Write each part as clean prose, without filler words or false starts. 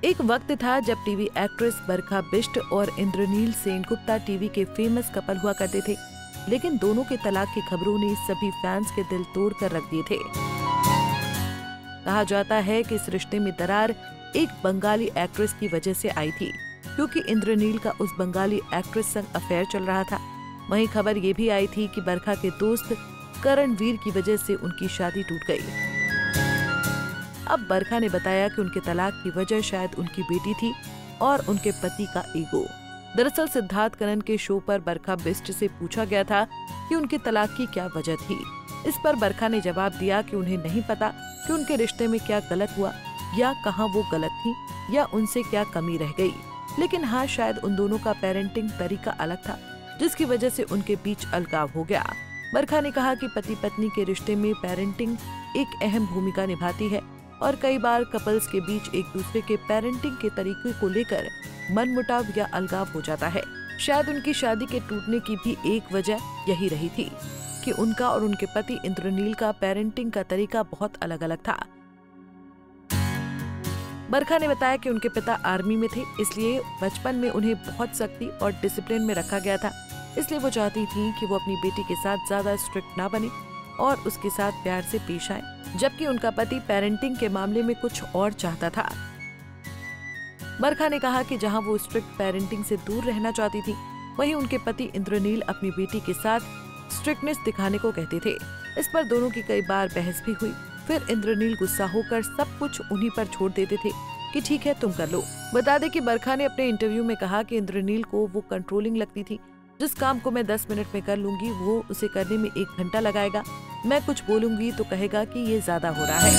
एक वक्त था जब टीवी एक्ट्रेस बरखा बिष्ट और इंद्रनील सेनगुप्ता टीवी के फेमस कपल हुआ करते थे, लेकिन दोनों के तलाक की खबरों ने सभी फैंस के दिल तोड़ कर रख दिए थे। कहा जाता है कि इस रिश्ते में दरार एक बंगाली एक्ट्रेस की वजह से आई थी, क्योंकि इंद्रनील का उस बंगाली एक्ट्रेस संग अफेयर चल रहा था। वहीं खबर ये भी आई थी कि बरखा के दोस्त करणवीर की वजह से उनकी शादी टूट गई। अब बरखा ने बताया कि उनके तलाक की वजह शायद उनकी बेटी थी और उनके पति का ईगो। दरअसल सिद्धार्थ करण के शो पर बरखा बिष्ट से पूछा गया था कि उनके तलाक की क्या वजह थी। इस पर बरखा ने जवाब दिया कि उन्हें नहीं पता कि उनके रिश्ते में क्या गलत हुआ या कहां वो गलत थी या उनसे क्या कमी रह गई, लेकिन हाँ, शायद उन दोनों का पेरेंटिंग तरीका अलग था, जिसकी वजह से उनके बीच अलगाव हो गया। बरखा ने कहा कि पति पत्नी के रिश्ते में पेरेंटिंग एक अहम भूमिका निभाती है और कई बार कपल्स के बीच एक दूसरे के पेरेंटिंग के तरीके को लेकर मनमुटाव या अलगाव हो जाता है। शायद उनकी शादी के टूटने की भी एक वजह यही रही थी कि उनका और उनके पति इंद्रनील का पेरेंटिंग का तरीका बहुत अलग अलग था। बरखा ने बताया कि उनके पिता आर्मी में थे, इसलिए बचपन में उन्हें बहुत सख्ती और डिसिप्लिन में रखा गया था। इसलिए वो चाहती थी कि वो अपनी बेटी के साथ ज्यादा स्ट्रिक्ट ना बने और उसके साथ प्यार से पेश आए, जबकि उनका पति पेरेंटिंग के मामले में कुछ और चाहता था। बरखा ने कहा कि जहां वो स्ट्रिक्ट पेरेंटिंग से दूर रहना चाहती थी, वहीं उनके पति इंद्रनील अपनी बेटी के साथ स्ट्रिक्टनेस दिखाने को कहते थे। इस पर दोनों की कई बार बहस भी हुई। फिर इंद्रनील गुस्सा होकर सब कुछ उन्हीं पर छोड़ देते थे कि ठीक है, तुम कर लो। बता दें कि बरखा ने अपने इंटरव्यू में कहा कि इंद्रनील को वो कंट्रोलिंग लगती थी। जिस काम को मैं 10 मिनट में कर लूंगी, वो उसे करने में 1 घंटा लगाएगा। मैं कुछ बोलूंगी तो कहेगा कि ये ज्यादा हो रहा है।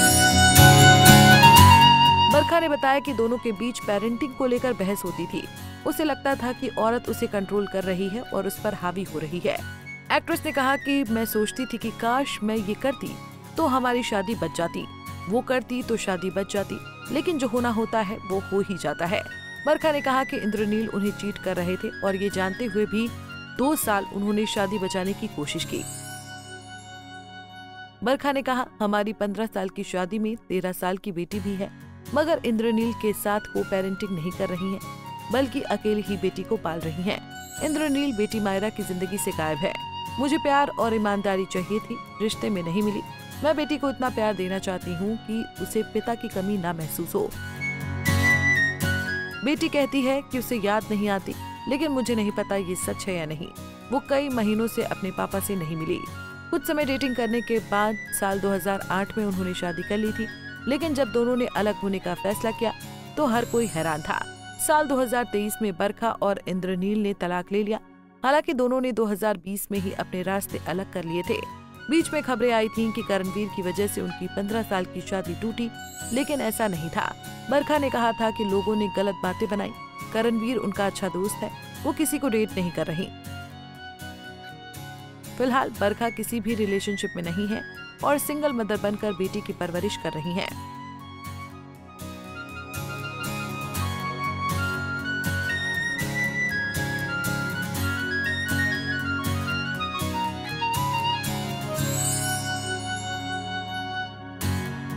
बरखा ने बताया कि दोनों के बीच पेरेंटिंग को लेकर बहस होती थी। उसे लगता था कि औरत उसे कंट्रोल कर रही है और उस पर हावी हो रही है। एक्ट्रेस ने कहा कि मैं सोचती थी कि काश मैं ये करती तो हमारी शादी बच जाती, वो करती तो शादी बच जाती, लेकिन जो होना होता है वो हो ही जाता है। बरखा ने कहा कि इंद्रनील उन्हें चीट कर रहे थे और ये जानते हुए भी 2 साल उन्होंने शादी बचाने की कोशिश की। बरखा ने कहा, हमारी 15 साल की शादी में 13 साल की बेटी भी है, मगर इंद्रनील के साथ वो पेरेंटिंग नहीं कर रही हैं, बल्कि अकेले ही बेटी को पाल रही हैं। इंद्रनील बेटी मायरा की जिंदगी से गायब है। मुझे प्यार और ईमानदारी चाहिए थी, रिश्ते में नहीं मिली। मैं बेटी को इतना प्यार देना चाहती हूँ कि उसे पिता की कमी ना महसूस हो। बेटी कहती है कि उसे याद नहीं आती, लेकिन मुझे नहीं पता ये सच है या नहीं। वो कई महीनों से अपने पापा से नहीं मिली। कुछ समय डेटिंग करने के बाद साल 2008 में उन्होंने शादी कर ली थी, लेकिन जब दोनों ने अलग होने का फैसला किया तो हर कोई हैरान था। साल 2023 में बरखा और इंद्रनील ने तलाक ले लिया। हालांकि दोनों ने 2020 में ही अपने रास्ते अलग कर लिए थे। बीच में खबरें आई थीं कि करणवीर की वजह से उनकी 15 साल की शादी टूटी, लेकिन ऐसा नहीं था। बरखा ने कहा था कि लोगों ने गलत बातें बनाई। करणवीर उनका अच्छा दोस्त है, वो किसी को डेट नहीं कर रही। फिलहाल बरखा किसी भी रिलेशनशिप में नहीं है और सिंगल मदर बनकर बेटी की परवरिश कर रही हैं।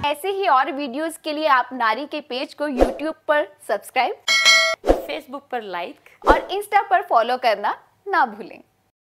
ऐसे ही और वीडियोस के लिए आप नारी के पेज को YouTube पर सब्सक्राइब, फेसबुक पर लाइक और इंस्टा पर फॉलो करना ना भूलें।